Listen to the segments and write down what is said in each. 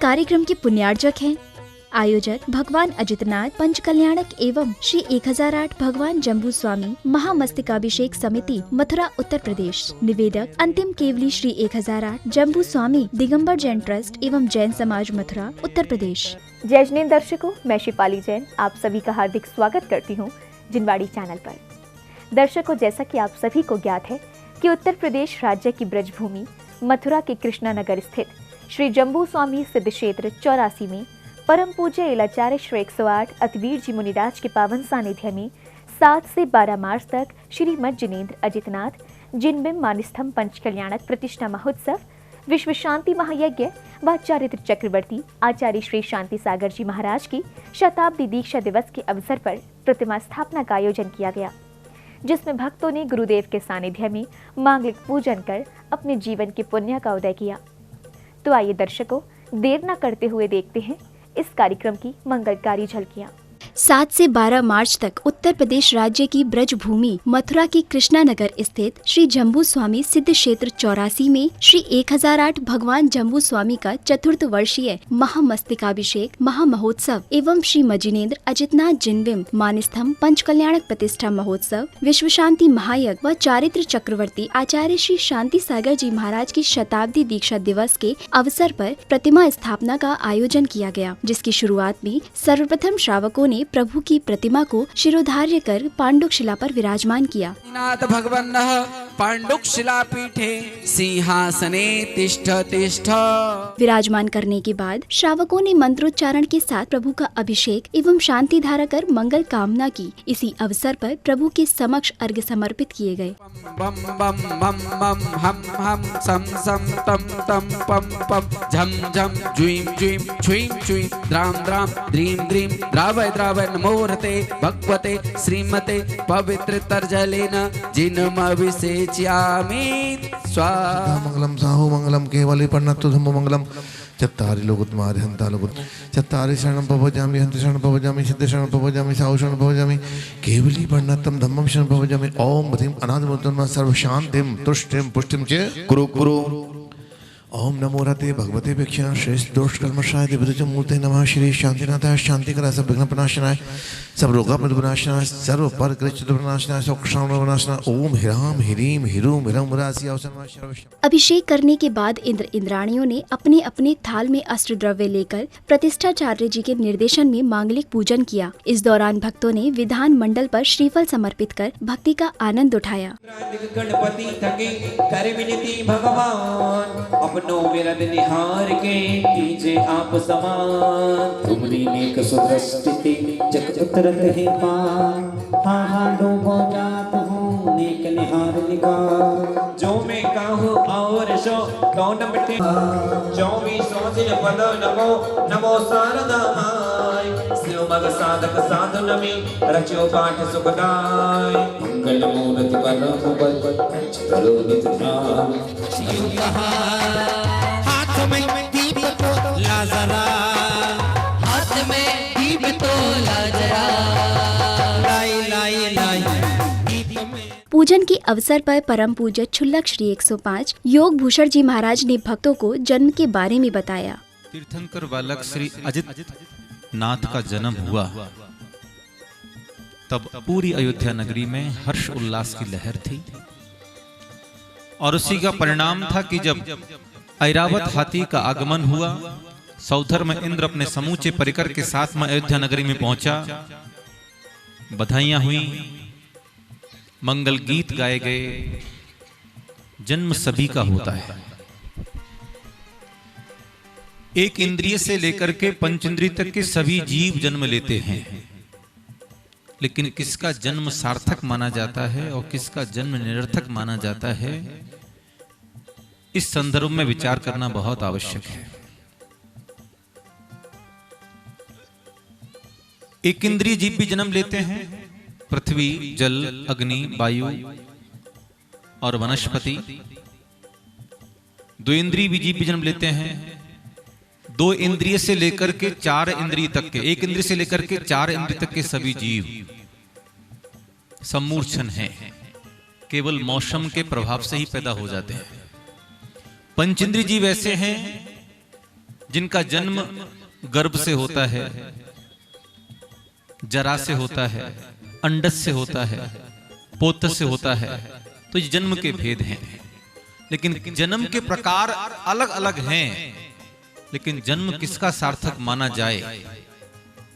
कार्यक्रम के पुण्यार्जक हैं आयोजक भगवान अजितनाथ पंचकल्याणक एवं श्री 1008 भगवान जम्बू स्वामी महामस्तकाभिषेक समिति मथुरा उत्तर प्रदेश। निवेदक अंतिम केवली श्री 1008 जम्बू स्वामी दिगंबर जैन ट्रस्ट एवं जैन समाज मथुरा उत्तर प्रदेश। जय जिनेंद्र दर्शकों, मैं शिपाली जैन आप सभी का हार्दिक स्वागत करती हूँ जिनवाड़ी चैनल पर। दर्शकों, जैसा कि आप सभी को ज्ञात है कि उत्तर प्रदेश राज्य की ब्रजभूमि मथुरा के कृष्णा नगर स्थित श्री जम्बू स्वामी सिद्ध क्षेत्र 84 में परम पूज्य एलाचार्य श्री 108 अतिवीर जी मुनिराज के पावन सानिध्य में 7 से 12 मार्च तक श्रीमद जिनेंद्र अजितनाथ जिनबिंब मानस्तंभ पंचकल्याणक प्रतिष्ठा महोत्सव, विश्व शांति महायज्ञ व चारित्र चक्रवर्ती आचार्य श्री शांति सागर जी महाराज की शताब्दी दीक्षा दिवस के अवसर पर प्रतिमा स्थापना का आयोजन किया गया, जिसमें भक्तों ने गुरुदेव के सानिध्य में मांगलिक पूजन कर अपने जीवन के पुण्य का उदय किया। तो आइए दर्शकों, देर न करते हुए देखते हैं इस कार्यक्रम की मंगलकारी झलकियां। 7 से 12 मार्च तक उत्तर प्रदेश राज्य की ब्रजभूमि मथुरा के कृष्णा नगर स्थित श्री जम्बू स्वामी सिद्ध क्षेत्र 84 में श्री 1008 भगवान जम्बू स्वामी का चतुर्थ वर्षीय महामस्तकाभिषेक महामहोत्सव एवं श्री मजिनेन्द्र अजितनाथ जिनबिंब मानस्तंभ पंचकल्याणक प्रतिष्ठा महोत्सव, विश्व शांति महायज्ञ व चारित्र चक्रवर्ती आचार्य श्री शांति सागर जी महाराज की शताब्दी दीक्षा दिवस के अवसर पर प्रतिमा स्थापना का आयोजन किया गया, जिसकी शुरुआत में सर्वप्रथम श्रावकों ने प्रभु की प्रतिमा को शिरोधार्य कर पांडुक शिला पर विराजमान किया। नाथ भगवन्नः पांडुक शिला पीठे सिंहासने तिष्ठ तिष्ठ। विराजमान करने के बाद श्रावकों ने मंत्रोच्चारण के साथ प्रभु का अभिषेक एवं शांति धारा कर मंगल कामना की। इसी अवसर पर प्रभु के समक्ष अर्घ्य समर्पित किए गए। बम बम बम बम हम सम सम तम तम पम पम झम झम जुईम जुईम छुईम छुईम द्राम द्राम द्रीम द्रीम द्रावय द्रावय नमोरते भगवते श्रीमते पवित्र तर्जलेन जिनमभिषेच्यामि स्वाहा। मंगलम साहु मंगलम केवली पन्नतु धम्मो मंगलम चत्तारि लोकोत्तमारि हन्ता लोकोत् चत्तारि शरणं प्रभजामि हन्ति शरणं प्रभजामि सिद्ध शरणं प्रभजामि साहु शरणं प्रभजामि केवली पन्नतम धम्मं शरणं प्रभजामि ओम बधिम अनादिमूर्तम सर्व शांतिम तुष्टिम पुष्टिम च कुरु कुरु। ओम नमो रते भगवते भिक्षा श्रेष्ठ दोष कर्मशाय दिव्य मूर्ते नमः श्री शांतिनाथाय शांतिकराय सब विघ्न प्रनाशनाय सब रोगापदनाशनाय सर्व पर कृष्णनाशनाय सोक्षाम विनाशनाय ओम ह्राम ह्रीम ह्रूम ह्रम राशि अवसर। अभिषेक करने के बाद इंद्र इंद्राणियों ने अपने अपने थाल में अस्त्र द्रव्य लेकर प्रतिष्ठाचार्य जी के निर्देशन में मांगलिक पूजन किया। इस दौरान भक्तों ने विधान मंडल पर श्रीफल समर्पित कर भक्ति का आनंद उठाया। गणपति थके कर विनती भगवान अपनों विरद निहार के कीजे आप समान। तुमरी नेक सुदृष्टि जग उतरत है पार हाँ हाँ डूबो जात हूँ नेक निहार निगार। जो मैं कहूँ और सो कौन मिटे जो भी सोचिन पद नमो नमो शारदा माय। शिव मग साधक साधन में रचो पाठ सुखदाय। मंगल मूर्ति परम पद चलो नित ध्यान। हाथ में दीप तो लाजरा हाथ में दीप तो लाजरा लाई लाई लाई दीप में। पूजन के अवसर पर परम पूज्य छुल्लक श्री 105 योग भूषण जी महाराज ने भक्तों को जन्म के बारे में बताया। तीर्थंकर बालक श्री अजित नाथ का जन्म हुआ तब पूरी अयोध्या नगरी में हर्ष उल्लास की लहर थी, और उसी का परिणाम था कि जब ऐरावत हाथी का आगमन हुआ, सौधर में इंद्र अपने समूचे परिकर के साथ में अयोध्या नगरी में पहुंचा। बधाइयां हुई, मंगल गीत गाए गए। जन्म सभी का होता है, एक इंद्रिय से लेकर के पंच इंद्रिय तक के सभी जीव जन्म लेते हैं, लेकिन किसका जन्म सार्थक माना जाता है और किसका जन्म निरर्थक माना जाता है, इस संदर्भ में विचार करना बहुत आवश्यक है। एक इंद्रिय जीव भी जन्म लेते हैं, पृथ्वी जल अग्नि वायु और वनस्पति। दो इंद्रिय भी जीव भी जन्म लेते हैं। दो इंद्रिय से लेकर के 4 इंद्रिय तक के, एक इंद्रिय से लेकर के 4 इंद्रिय तक के सभी जीव सम्मूर्छन हैं, केवल मौसम के प्रभाव से ही पैदा हो जाते हैं। पंचेंद्रिय जीव ऐसे हैं जिनका जन्म गर्भ से होता है, जरा से होता है, अंडज से होता है, पोत से होता है, तो ये जन्म के भेद हैं। लेकिन जन्म के प्रकार अलग अलग हैं, लेकिन जन्म किसका सार्थक माना जाए,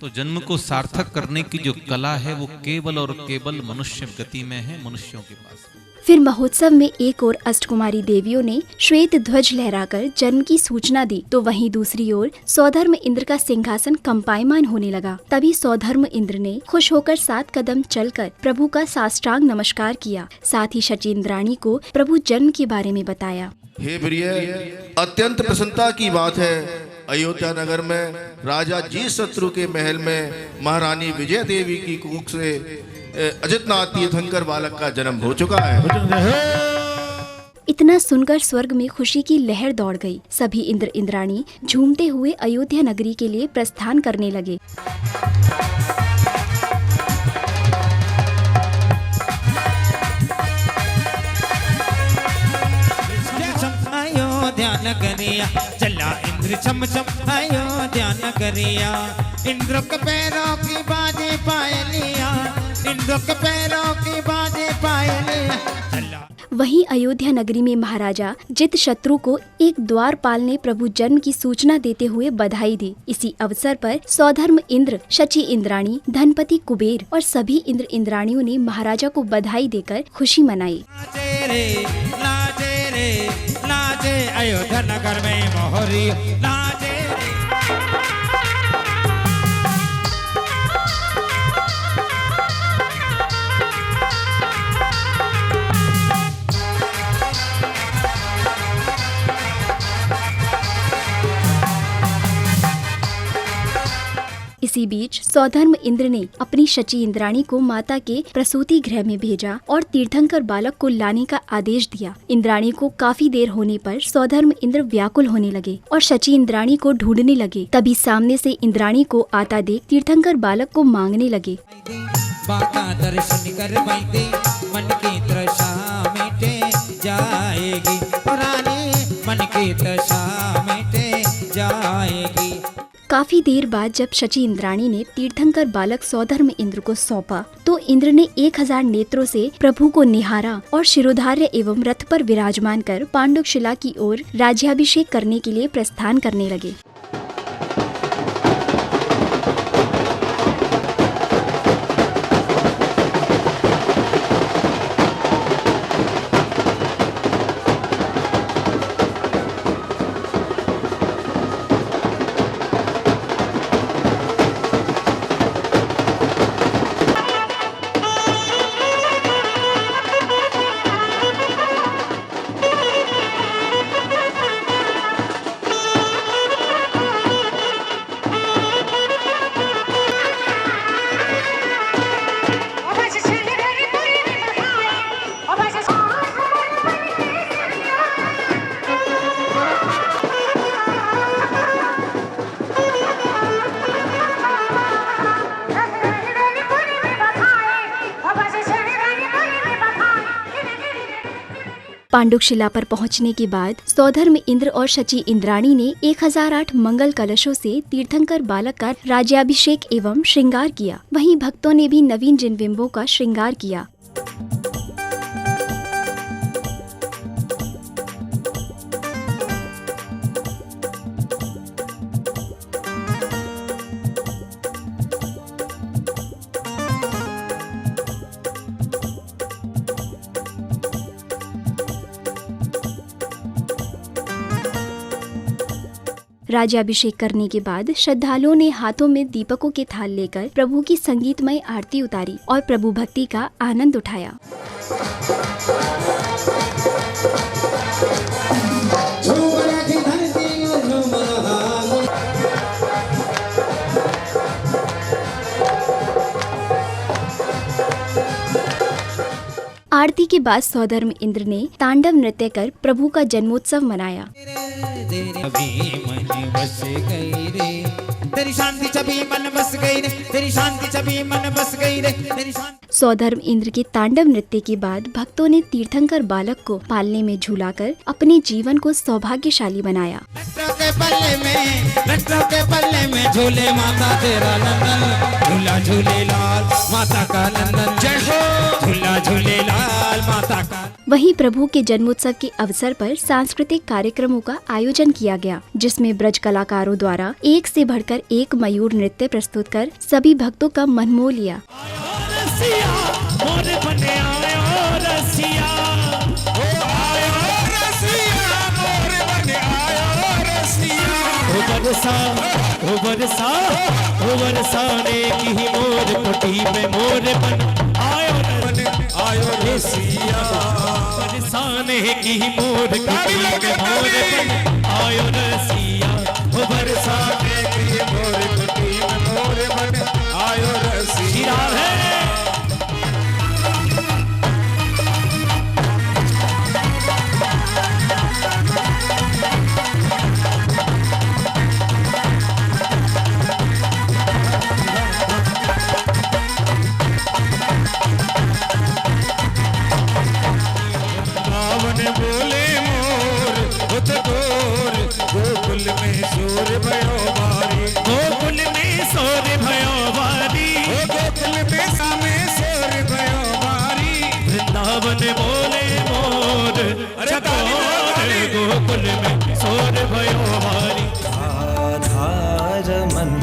तो जन्म को सार्थक करने की जो कला है वो केवल और केवल मनुष्य गति में है, मनुष्यों के पास। फिर महोत्सव में एक ओर अष्टकुमारी देवियों ने श्वेत ध्वज लहराकर जन्म की सूचना दी, तो वहीं दूसरी ओर सौधर्म इंद्र का सिंहासन कंपायमान होने लगा। तभी सौधर्म इंद्र ने खुश होकर 7 कदम चलकर प्रभु का साष्टांग नमस्कार किया। साथ ही शचीन्द्राणी को प्रभु जन्म के बारे में बताया। हे प्रिय, अत्यंत प्रसन्नता की बात है, अयोध्या नगर में राजा जी शत्रु के महल में महारानी विजय देवी की कुख से अजितनाथ तीर्थंकर बालक का जन्म हो चुका है। इतना सुनकर स्वर्ग में खुशी की लहर दौड़ गई। सभी इंद्र इंद्राणी झूमते हुए अयोध्या नगरी के लिए प्रस्थान करने लगे। अयोध्या नगरिया चला इंद्र छम छम अयोध्या नगरिया, इंद्र के पैरों की बाजे पायलिया, इंद्र के पैरों की बाजे पायलिया चला। वहीं अयोध्या नगरी में महाराजा जित शत्रु को एक द्वारपाल ने प्रभु जन्म की सूचना देते हुए बधाई दी। इसी अवसर पर सौधर्म इंद्र, शची इंद्राणी, धनपति कुबेर और सभी इंद्र इंद्राणियों ने महाराजा को बधाई देकर खुशी मनाई। लाजे अयोध्या नगर में मोहरी लाजे इसी बीच सौधर्म इंद्र ने अपनी शची इंद्राणी को माता के प्रसूति गृह में भेजा और तीर्थंकर बालक को लाने का आदेश दिया। इंद्राणी को काफी देर होने पर सौधर्म इंद्र व्याकुल होने लगे और शची इंद्राणी को ढूंढने लगे। तभी सामने से इंद्राणी को आता देख तीर्थंकर बालक को मांगने लगे। बाका दर्शन कर बैठे मन की तृषा मिटे जाएगी, रानी मन की तृषा मिटे जाएगी। काफी देर बाद जब शची इंद्राणी ने तीर्थंकर बालक सौधर्म इंद्र को सौंपा, तो इंद्र ने 1000 नेत्रों से प्रभु को निहारा और शिरोधार्य एवं रथ पर विराजमान कर पांडुशिला की ओर राज्याभिषेक करने के लिए प्रस्थान करने लगे। पांडुशिला पर पहुंचने के बाद सौधर्म इंद्र और शची इंद्राणी ने 1008 मंगल कलशों से तीर्थंकर बालक का राज्याभिषेक एवं श्रृंगार किया। वहीं भक्तों ने भी नवीन जिनबिंबों का श्रृंगार किया। राज्याभिषेक करने के बाद श्रद्धालुओं ने हाथों में दीपकों के थाल लेकर प्रभु की संगीतमय आरती उतारी और प्रभु भक्ति का आनंद उठाया। आरती के बाद सौधर्म इंद्र ने तांडव नृत्य कर प्रभु का जन्मोत्सव मनाया। तेरी शांति छवि मन बस गई रे, तेरी शांति छवि मन बस गई रे, तेरी शांति। सौधर्म इंद्र के तांडव नृत्य के बाद भक्तों ने तीर्थंकर बालक को पालने में झूलाकर अपने जीवन को सौभाग्यशाली बनाया। के पल्ले में, लड्डू के पल्ले में झूले माता तेरा नंदन, झूला झूले लाल माता का नंदन, जय हो झूला झूले लाल माता का। वहीं प्रभु के जन्मोत्सव के अवसर पर सांस्कृतिक कार्यक्रमों का आयोजन किया गया, जिसमें ब्रज कलाकारों द्वारा एक से बढ़कर एक मयूर नृत्य प्रस्तुत कर सभी भक्तों का मन मोह लिया। बरसाने की मोर कुटी पे मोर बन आयो रे सिया, बरसाने की मोर कुटी पे मोर बन आयो रे सिया, बरसाने की मोर कुटी पे मोर बन आयो रे सिया। बोले मोर उत गोर, गोकुल में शोर भयो बारी, गोकुल में शोर भयो बारी, गोकुल में सामे शोर भयो बारी, वृंदावन बोले मोर चकोर, गोकुल में शोर भयो बारी। आधार मन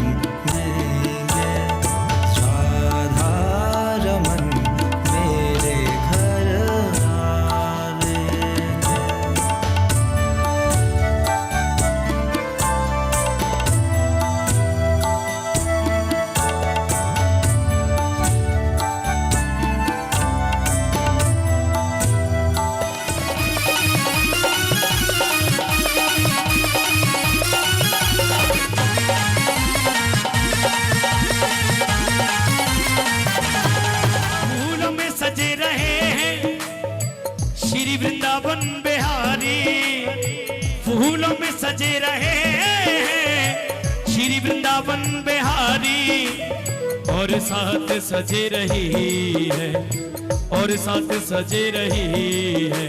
वृंदावन बिहारी, फूलों में सजे रहे हैं श्री वृंदावन बिहारी, और साथ सजे रही है, और साथ सजे रही है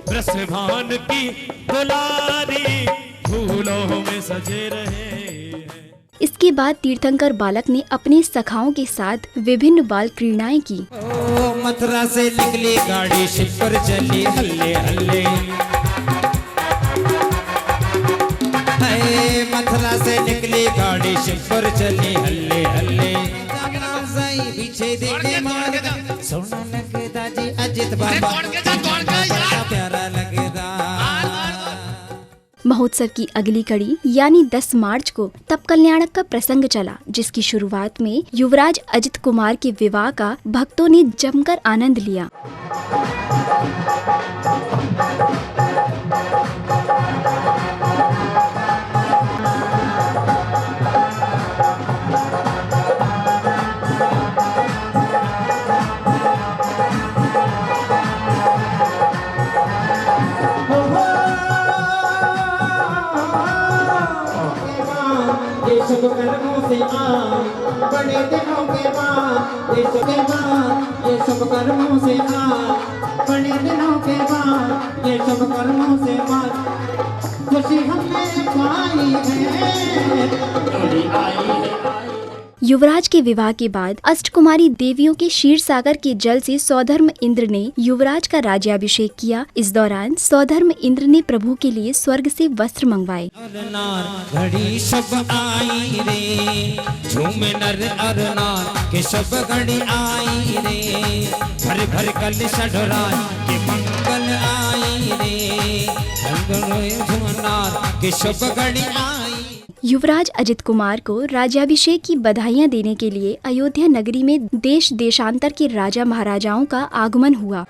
वृषभान की दुलारी, फूलों में सजे रहे। इसके बाद तीर्थंकर बालक ने अपने सखाओं के साथ विभिन्न बाल क्रीड़ाएं की। मथुरा से निकली गाड़ी शिव पर चली हल्ले हल्ले, मथुरा से निकली गाड़ी शिव पर चली हल्ले हल्ले, पीछे देखे मार सोना लगता जी अजित बाबा, प्यारा लगता। महोत्सव की अगली कड़ी यानी 10 मार्च को तप कल्याणक का प्रसंग चला, जिसकी शुरुआत में युवराज अजित कुमार के विवाह का भक्तों ने जमकर आनंद लिया। शुभ कर्मों से आए बड़े दिनों के बाद, ये शुभ कर्मों से आए बड़े दिनों के बाद, ये शुभ कर्मों से बाद खुशी हमें पाई है, डोली आई है। युवराज के विवाह के बाद अष्टकुमारी देवियों के क्षीर सागर के जल से सौधर्म इंद्र ने युवराज का राज्याभिषेक किया। इस दौरान सौधर्म इंद्र ने प्रभु के लिए स्वर्ग से वस्त्र मंगवाए। घड़ी शुभ आई रे, झूमे नर और नार के शुभ घड़ी आई रे, भर भर कल षडराय के मंगल आई रे, झूमनार के शुभ घड़ी आई। युवराज अजित कुमार को राज्याभिषेक की बधाइयां देने के लिए अयोध्या नगरी में देश देशांतर के राजा महाराजाओं का आगमन हुआ।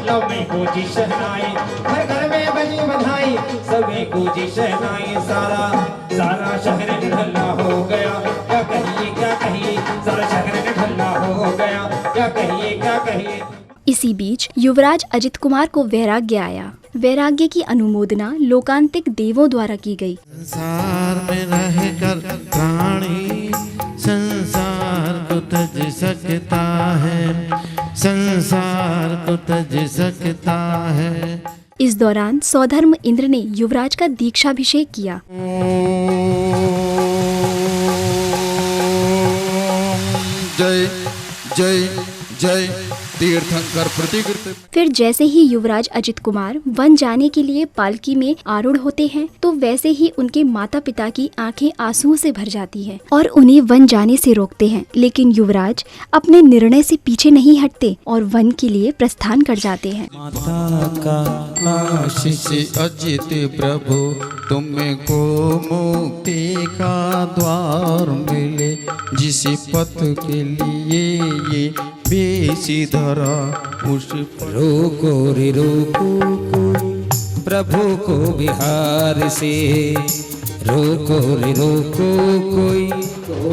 लव में गूंजी शहनाई, हर घर में बजी बधाई, सभी गूंजी शहनाई, सारा सारा शहर ढल्ला हो गया, क्या कहिए सारा शहर ढल्ला हो गया, क्या कहिए। इसी बीच युवराज अजित कुमार को वैराग्य आया। वैराग्य की अनुमोदना लोकांतिक देवों द्वारा की गई। संसार में रहकर प्राणी संसार को तज सकता है, संसार तो तज सकता है। इस दौरान सौधर्म इंद्र ने युवराज का दीक्षाभिषेक किया। जय जय जय तीर्थंकर प्रतिकृत। फिर जैसे ही युवराज अजित कुमार वन जाने के लिए पालकी में आरूढ़ होते हैं तो वैसे ही उनके माता पिता की आंखें आंसुओं से भर जाती हैं और उन्हें वन जाने से रोकते हैं, लेकिन युवराज अपने निर्णय से पीछे नहीं हटते और वन के लिए प्रस्थान कर जाते हैं। माता का आशीष अजित प्रभु तुमको मुक्ति का द्वार मिले, जिस पथ के लिए ये बेसी धरा उस रोको रे रोको कोई प्रभु को बिहार से, रोको रे रोको कोई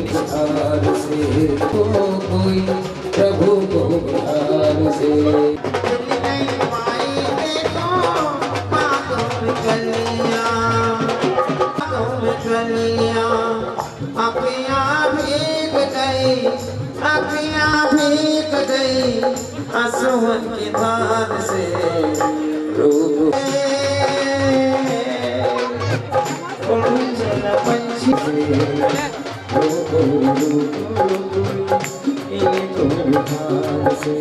बिहार से, रोको कोई प्रभु को बिहार से। आंसुओं की धार से रोको पंछी रोको बिहार से।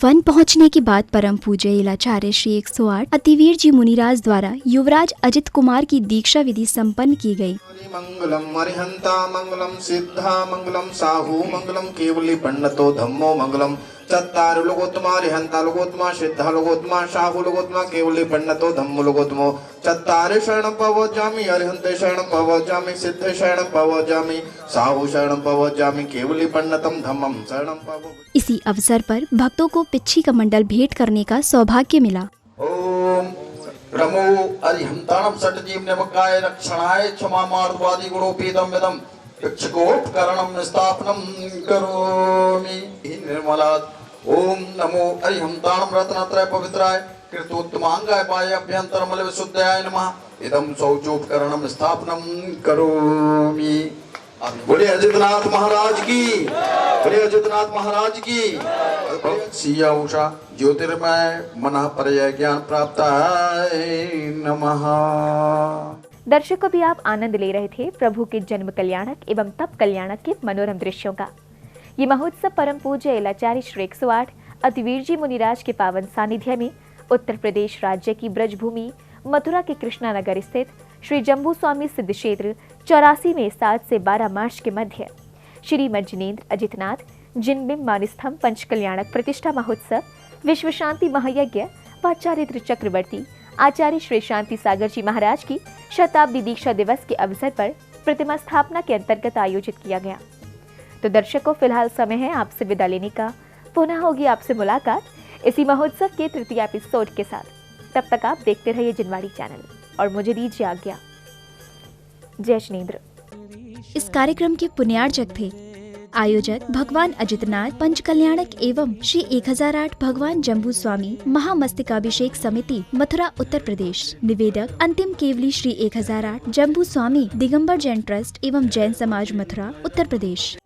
वन पहुंचने के बाद परम पूज्य इलाचार्य श्री 108 अतिवीर जी मुनिराज द्वारा युवराज अजित कुमार की दीक्षा विधि संपन्न की गई। मंगलम अरिहंता मंगलम सिद्धा मंगलम साहू मंगलम केवली पंडितो धम्मो मंगलम चत्तार लोकोत्तमा अरिहंता लोकोत्तमा सिद्धा लोकोत्तमा साहू लोकोत्तमा केवली पंडितो धम्मो लोकोत्तमो चत्तारे शरणं पवजामि अरिहंते शरणं पवजामि सिद्धे शरणं पवजामि साहू शरणं पवजामि केवली पंडितम धम्मम शरणं पवजामि। इसी अवसर पर भक्तों को पिच्छी का मंडल भेंट करने का सौभाग्य मिला। ओम रमो अरिहंताणं षट्जीव नमकाय रक्षणाय क्षमा मार्गवादी गुणोपेदं विदं यक्षकोपकरणं स्थापनं करोमि निर्मलात्। ओम नमो अरिहंताणं रत्नत्रय पवित्राय कृतोत्तमांगाय बाह्याभ्यंतरमल विशुद्धाय नमः इदं शौचोपकरणं स्थापनं करोमि। बोले अजितनाथ महाराज की, बोले अजितनाथ महाराज की। सिया उषा ज्योतिर्मय मनः परय ज्ञान प्राप्त नमः। दर्शकों भी आप आनंद ले रहे थे प्रभु के जन्म कल्याणक एवं तप कल्याणक के मनोरम दृश्यों का। ये महोत्सव परम पूज्य इलाचार्य श्री 108 अतिवीर जी मुनिराज के पावन सानिध्य में उत्तर प्रदेश राज्य की ब्रजभूमि मथुरा के कृष्णा नगर स्थित श्री जम्बू स्वामी सिद्ध क्षेत्र 84 में 7 से 12 मार्च के मध्य श्री मज्जनेन्द्र अजितनाथ जिनबिंब मानस्तंभ पंच कल्याणक प्रतिष्ठा महोत्सव विश्व शांति महायज्ञ व चारित्र चक्रवर्ती आचार्य श्री शांति सागर जी महाराज की शताब्दी दीक्षा दिवस के अवसर पर प्रतिमा स्थापना के अंतर्गत आयोजित किया गया। तो दर्शकों, फिलहाल समय है आपसे विदा लेने का। पुनः होगी आपसे मुलाकात इसी महोत्सव के तृतीय एपिसोड के साथ। तब तक आप देखते रहिए जिनवाड़ी चैनल और मुझे दीजिए आज्ञा। जय श्रीन्द्र। इस कार्यक्रम के पुण्यार्चक थे आयोजक भगवान अजितनाथ पंच कल्याणक एवं श्री 1008 भगवान जम्बू स्वामी महामस्तकाभिषेक समिति मथुरा उत्तर प्रदेश। निवेदक अंतिम केवली श्री 1008 जम्बू स्वामी दिगंबर जैन ट्रस्ट एवं जैन समाज मथुरा उत्तर प्रदेश।